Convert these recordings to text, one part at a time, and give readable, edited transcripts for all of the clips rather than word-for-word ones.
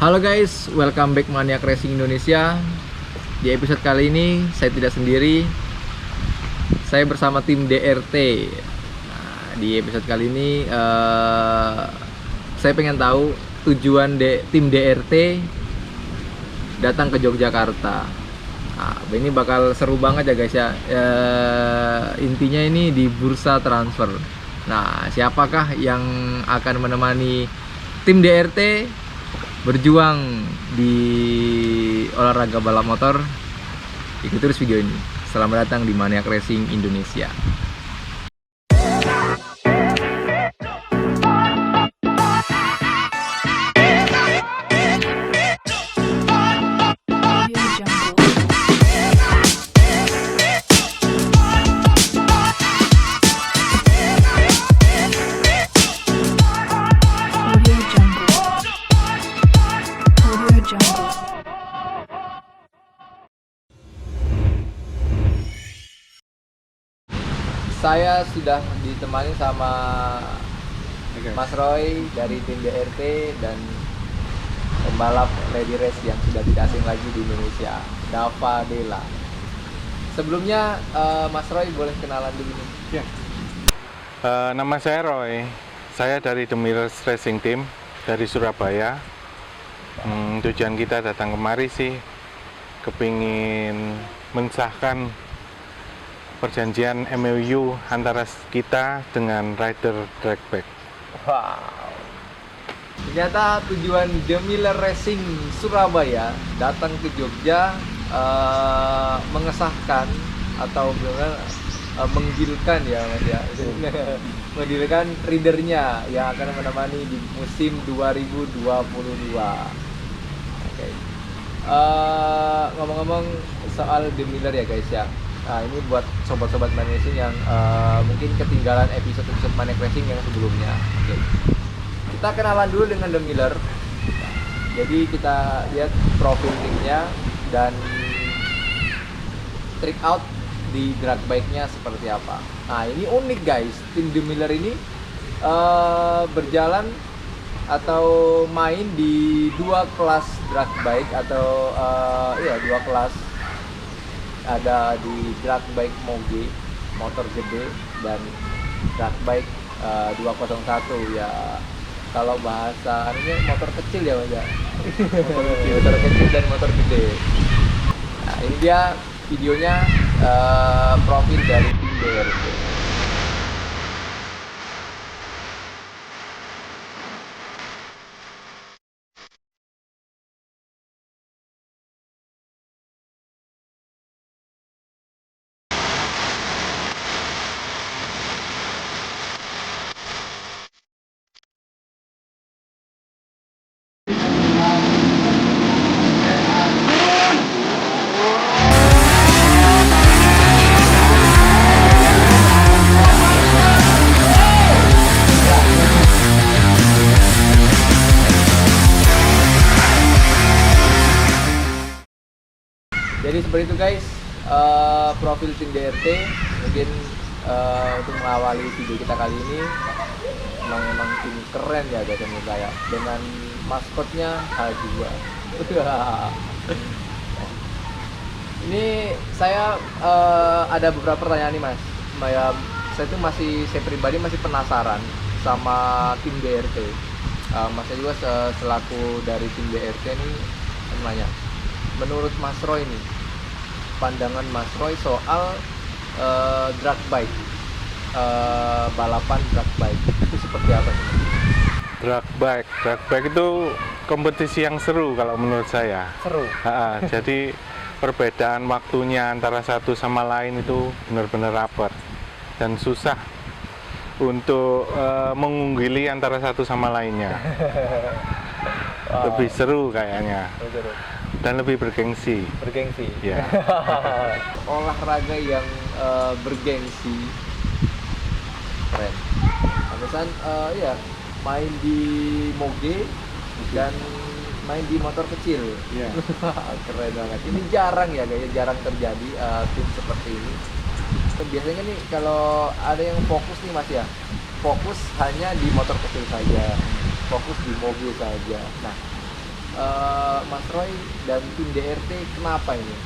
Halo guys, welcome back Maniac Racing Indonesia. Di episode kali ini saya tidak sendiri, saya bersama tim DRT. Nah, di episode kali ini saya pengen tahu tujuan tim DRT datang ke Yogyakarta. Nah, ini bakal seru banget ya guys ya. Intinya ini di bursa transfer. Nah, siapakah yang akan menemani tim DRT berjuang di olahraga balap motor? Ikuti terus video ini. Selamat datang di Maniac Racing Indonesia. Saya sudah ditemani sama Mas Roy dari tim DRT dan pembalap Lady Race yang sudah tidak asing lagi di Indonesia, Dava Della. Sebelumnya Mas Roy boleh kenalan dulu nih. Ya. Nama saya Roy. Saya dari The Millers Racing Team dari Surabaya. Tujuan kita datang kemari sih kepingin mensahkan perjanjian MOU antara kita dengan rider drag bike. Wow. Ternyata tujuan The Miller Racing Surabaya datang ke Jogja mengesahkan atau menggilkan ya Mas ya. Menggilkan ridernya yang akan menemani di musim 2022. Oke. Ngomong-ngomong soal The Miller ya guys ya. Nah, ini buat sobat-sobat Maniac Racing yang mungkin ketinggalan episode-episode Maniac Racing yang sebelumnya. Oke. Kita kenalan dulu dengan The Miller. Jadi kita lihat profil timnya dan trick out di drag bike-nya seperti apa. Nah, ini unik guys. Tim The Miller ini berjalan atau main di dua kelas drag bike atau dua kelas. Ada di drag bike Moge motor gede dan drag bike 201 ya, kalau bahasa ini motor kecil ya Mas ya. Motor kecil dan motor gede. Nah, ini dia videonya, profil dari tim DRT. Jadi seperti itu guys, profil tim DRT. Mungkin untuk mengawali video kita kali ini, memang tim keren ya guys menurut saya, dengan maskotnya H2. Ini saya ada beberapa pertanyaan nih Mas. Saya pribadi masih penasaran sama tim DRT. Mas saya juga selaku dari tim DRT nih nanya, menurut Mas Roy nih, pandangan Mas Roy soal drag bike, balapan drag bike itu seperti apa sih? Drag bike itu kompetisi yang seru kalau menurut saya. Seru. Jadi perbedaan waktunya antara satu sama lain itu benar-benar rapet dan susah untuk mengungguli antara satu sama lainnya. Lebih seru kayaknya. Dan lebih bergengsi. Ya. Olahraga yang bergengsi, keren. Misalkan ya main di moge dan main di motor kecil. Yeah. Keren banget. Ini jarang ya guys, jarang terjadi tim seperti ini. Biasanya nih kalau ada yang fokus nih Mas ya, fokus hanya di motor kecil saja, fokus di mobil saja. Nah, Mas Roy dan tim DRT kenapa ini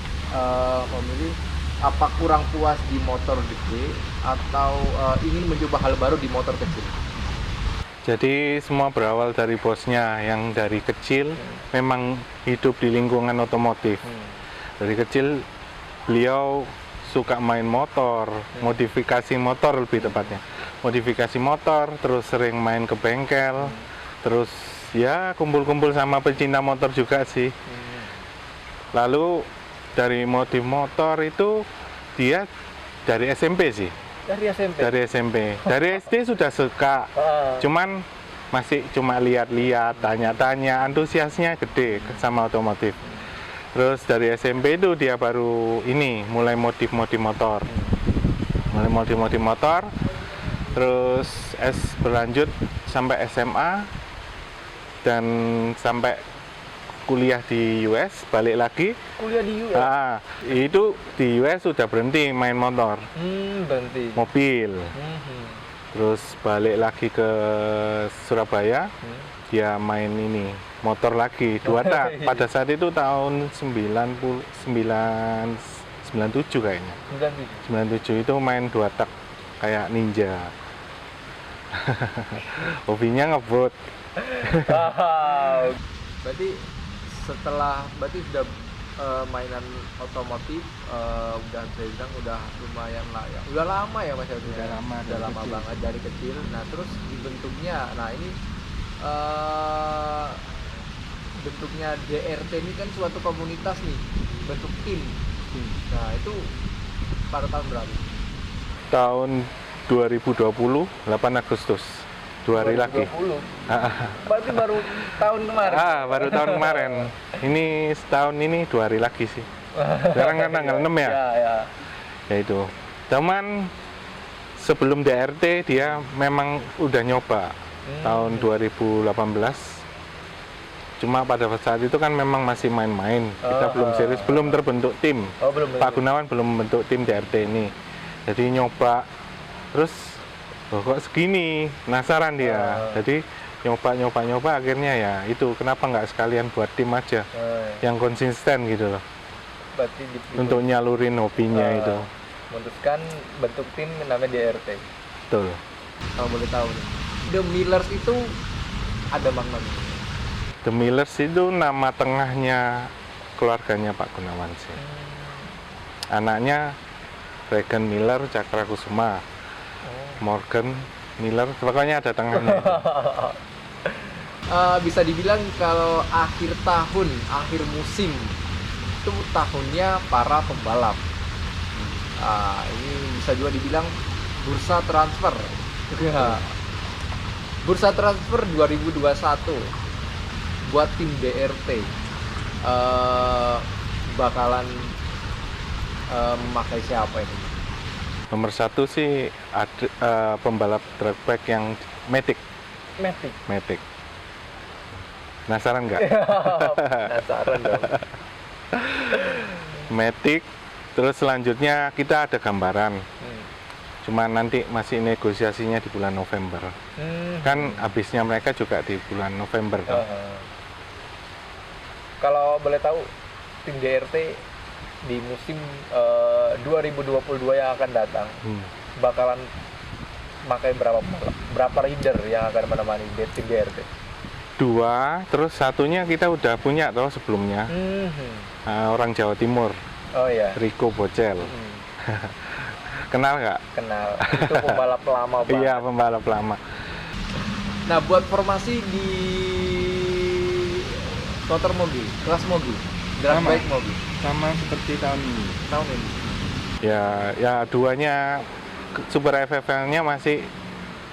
memilih, apa kurang puas di motor gede atau ingin mencoba hal baru di motor kecil? Jadi semua berawal dari bosnya yang dari kecil memang hidup di lingkungan otomotif. Dari kecil beliau suka main motor, modifikasi motor lebih tepatnya. Modifikasi motor, terus sering main ke bengkel, terus ya kumpul-kumpul sama pecinta motor juga sih. Lalu dari modif motor itu dia dari SMP sih. Dari SMP. Dari SMP. Dari SD sudah suka. Cuman masih cuma lihat-lihat, tanya-tanya, antusiasnya gede sama otomotif. Terus dari SMP itu dia baru ini mulai modif-modif motor. Mulai modif-modif motor. Terus berlanjut sampai SMA dan sampai kuliah di US, balik lagi. Kuliah di US? Itu di US sudah berhenti main motor. Berhenti. Mobil. Terus balik lagi ke Surabaya, dia main ini, motor lagi, 2 tak. Pada saat itu tahun 97 kayaknya. 97 itu main 2 tak, kayak ninja. Hobinya ngebut. Berarti sudah mainan otomotif, udah saya bilang udah lumayan lah ya. Udah lama ya Mas Elvin? Udah lama, udah lama kecil. banget dari kecil. Nah, terus bentuknya, nah ini bentuknya DRT ini kan suatu komunitas nih, bentuk tim. Nah, itu pada tahun berapa? Tahun 2020, 8 Agustus. 2 hari lagi. 2020. Berarti baru tahun kemarin. Baru tahun kemarin. Ini setahun ini 2 hari lagi sih. Sekarang kan tanggal 6 ya. Ya itu. Cuman sebelum DRT dia memang udah nyoba tahun 2018. Cuma pada saat itu kan memang masih main-main. Kita belum serius, belum terbentuk tim. Belum. Pak Gunawan belum membentuk tim DRT ini. Jadi nyoba. Terus kok segini, penasaran dia. Jadi nyoba akhirnya ya itu, kenapa nggak sekalian buat tim aja yang konsisten gitu loh. Berarti Untuk nyalurin hobinya itu. memutuskan bentuk tim namanya DRT. Betul. Kalau boleh tahu nih, The Millers itu ada maknanya? The Millers itu nama tengahnya keluarganya Pak Gunawan sih. Anaknya Regan Miller Cakrakusuma, Morgan Miller, pokoknya ada tengahnya. Bisa dibilang kalau akhir tahun, akhir musim itu tahunnya para pembalap. Ini bisa juga dibilang bursa transfer. Bursa transfer 2021 buat tim DRT bakalan memakai siapa ini? Nomor 1 sih ada pembalap drag bike yang Matic. Penasaran nggak? Penasaran dong. Matic. Terus selanjutnya kita ada gambaran. Cuma nanti masih negosiasinya di bulan November. Kan habisnya mereka juga di bulan November kan. Kalau boleh tahu, tim DRT di musim 2022 yang akan datang bakalan pakai berapa rider yang akan menemani tim DRT? 2, terus satunya kita udah punya toh sebelumnya. Orang Jawa Timur. Oh ya. Rico Bocel. Kenal nggak? Kenal. Itu pembalap lama banget. Iya, pembalap lama. Nah, buat formasi di motor mobil, kelas mobil, drag bike mobil, Sama seperti tahun ini. tahun ini. Ya duanya Super FFL-nya masih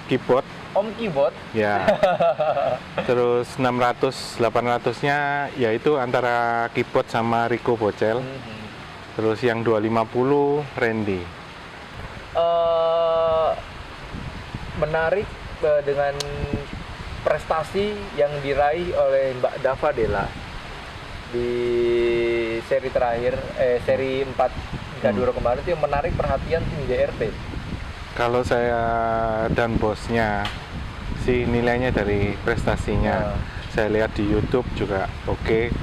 keyboard. Om keyboard. Ya. Terus 600, 800-nya yaitu antara keyboard sama Rico Bocel. Terus yang 250 Randy. Menarik dengan prestasi yang diraih oleh Mbak Dava Della di seri terakhir, seri 4 Gaduro kemarin itu yang menarik perhatian tim DRT. Kalau saya dan bosnya sih nilainya dari prestasinya. saya lihat di YouTube juga oke.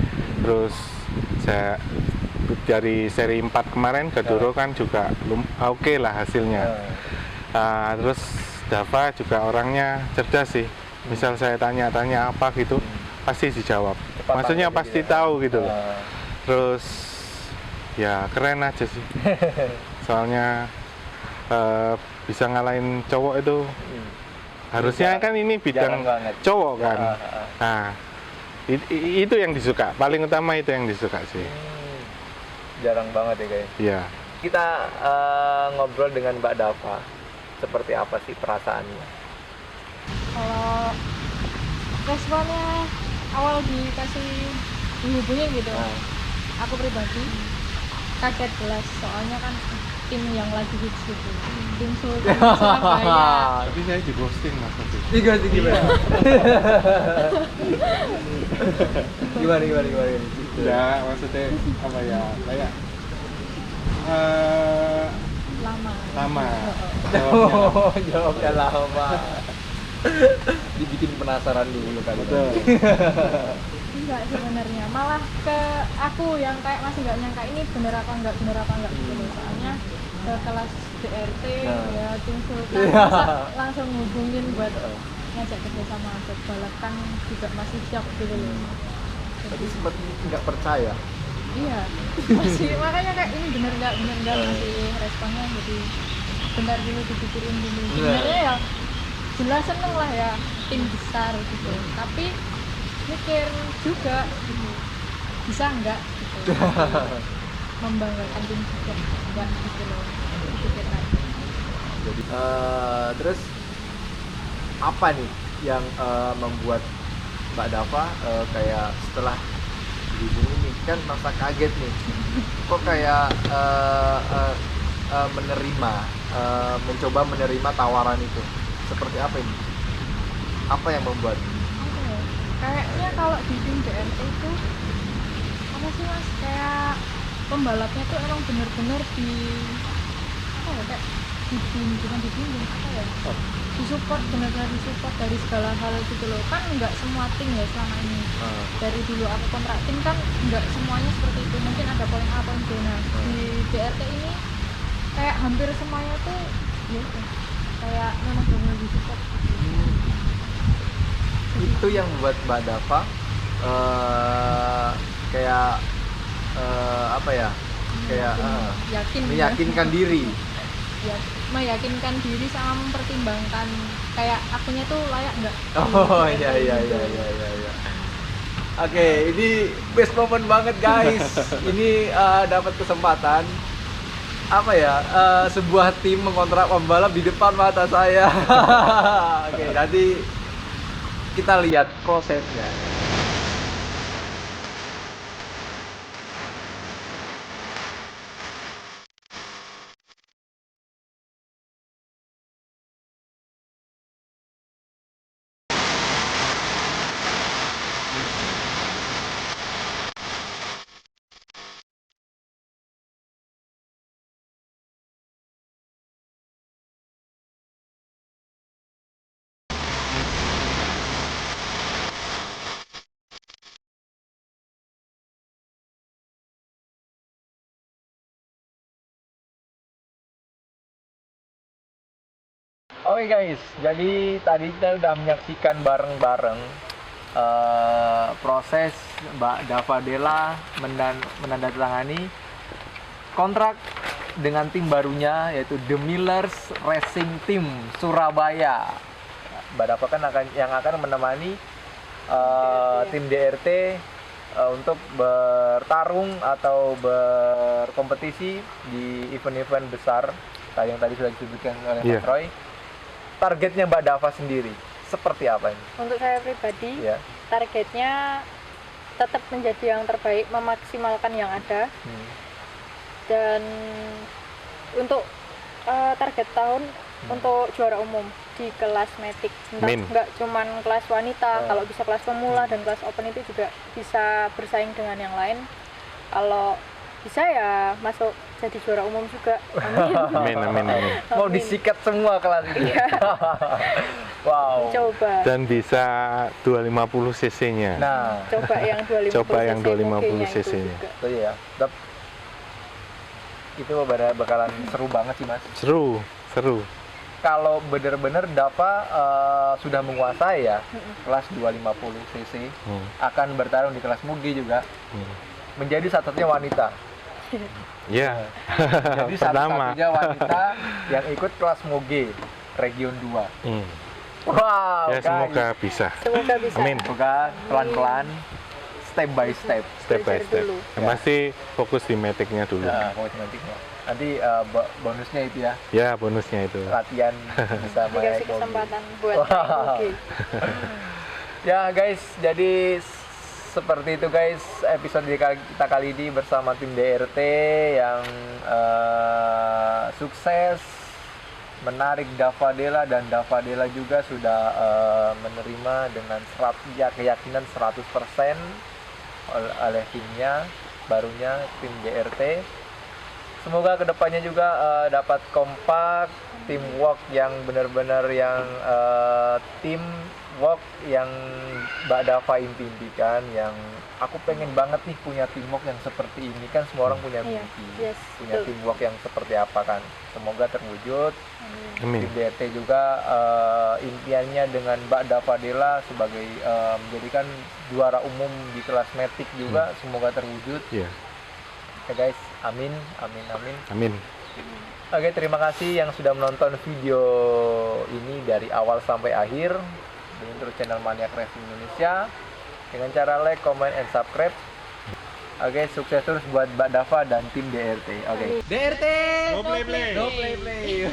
Terus saya dari seri 4 kemarin Gadoro kan juga oke lah hasilnya. Terus Dava juga orangnya cerdas sih. Misal saya tanya-tanya apa gitu, pasti dijawab. Cepat Maksudnya tanggap pasti gitu ya. tahu gitu loh. Terus ya keren aja sih. Soalnya bisa ngalahin cowok itu. Harusnya kan ini bidang Jarang banget. cowok kan. Nah, itu yang disuka. Paling utama itu yang disuka sih. Jarang banget ya guys. Iya. Kita ngobrol dengan Mbak Dava. Seperti apa sih perasaannya? Kalau responnya awal dihubungin gitu, aku pribadi kaget jelas, soalnya kan tim yang lagi hits gitu, tim Sultan Surabaya. Tapi saya di ghosting mas tadi. Gimana? gimana? Enggak, maksudnya apa ya? Kayak lama. Jawabnya lama. Dibikin penasaran dulu kali. Betul. Enggak sebenarnya, malah ke aku yang kayak masih nggak nyangka ini bener apa enggak gitu loh. Soalnya ke kelas DRT ya tim Sultan langsung hubungin buat ngajak kerja sama buat balap, kan juga masih shock gitu loh. Tapi sempat nggak percaya. Iya, masih makanya kayak ini bener nggak masih responnya, jadi bentar dulu dipikirin dulu. Sebenarnya ya jelas seneng lah ya, tim besar gitu, tapi mikir juga gitu, bisa nggak gitu. Membanggakan tim juga nggak gitu loh, dipikir lagi. Jadi terus apa nih yang membuat Mbak Dava kayak setelah dihubungi nih kan masa kaget nih, kok kayak mencoba menerima tawaran itu, seperti apa ini? Apa yang membuat? Apa ya? Kayaknya kalau di tim DRT itu apa sih mas, kayak pembalapnya tuh emang bener-bener di apa ya, kayak bukan dibimbing apa ya, disupport, benar-benar disupport dari segala hal gitu loh. Kan nggak semua tim ya selama ini, dari dulu aku kontrak tim kan nggak semuanya seperti itu, mungkin ada poin A poin B. Nah di DRT ini kayak hampir semuanya tuh ya kayak memang benar-benar disupport gitu. Itu yang membuat Mbak Dava kayak apa ya, kayak meyakinkan diri. Ya, meyakinkan diri sama mempertimbangkan kayak akunya tuh layak nggak. Oh iya. Oke, ini best moment banget guys. Ini dapat kesempatan apa ya, sebuah tim mengontrak pembalap di depan mata saya. Oke, nanti kita lihat prosesnya. Oke guys, jadi tadi kita udah menyaksikan bareng-bareng proses Mbak Dava Della menandatangani kontrak dengan tim barunya, yaitu The Millers Racing Team Surabaya. Mbak Dava kan akan menemani tim DRT untuk bertarung atau berkompetisi di event-event besar yang tadi sudah disebutkan oleh Mas Roy. Targetnya Mbak Dava sendiri seperti apa ini? Untuk saya pribadi, targetnya tetap menjadi yang terbaik, memaksimalkan yang ada. Dan untuk target tahun untuk juara umum di kelas Matic, nggak cuman kelas wanita, kalau bisa kelas pemula dan kelas open itu juga bisa bersaing dengan yang lain. Kalau bisa ya masuk jadi juara umum juga. Amin. Amin. Mau disikat semua kelas ini. Wow. Coba. dan bisa 250 cc-nya. Nah, Coba yang 250 Coba yang 250 cc cc-nya. itu ya. Itu bakalan seru banget sih, Mas. Seru. Kalau bener-bener Dava sudah menguasai ya kelas 250 cc, akan bertarung di kelas Mugi juga, menjadi satu-satunya wanita. Ya. Jadi Pertama. satu-satunya wanita yang ikut kelas Mugi Region 2. Wow, Ya, guys. semoga bisa. Semoga bisa. Amin. Semoga pelan-pelan, step by step. Step by Belajar step. dulu. Yang pasti fokus di metiknya dulu. Nah, nanti bonusnya itu ya, Ya, bonusnya itu. latihan bisa Dikasih naik mobil. kesempatan buat Wow. naik moge. Ya guys, jadi seperti itu guys episode kita kali ini bersama tim DRT yang sukses menarik Dava Della, dan Dava Della juga sudah menerima dengan keyakinan 100% oleh timnya barunya tim DRT. Semoga kedepannya juga dapat kompak, teamwork yang benar-benar yang teamwork yang Mbak Dava impikan, yang aku pengen banget nih punya teamwork yang seperti ini, kan semua orang punya Iya, mimpi, yes, punya betul. teamwork yang seperti apa kan. Semoga terwujud. Amin. Tim DRT juga impiannya dengan Mbak Dava Della sebagai menjadikan juara umum di kelas metik juga semoga terwujud. Ya. Oke guys, amin, amin, amin. Amin. Oke, terima kasih yang sudah menonton video ini dari awal sampai akhir dengan terus channel Maniac Racing Indonesia dengan cara like, comment, and subscribe. Oke, sukses terus buat Mbak Dava dan tim DRT. Oke. DRT! Go play play. Go play play.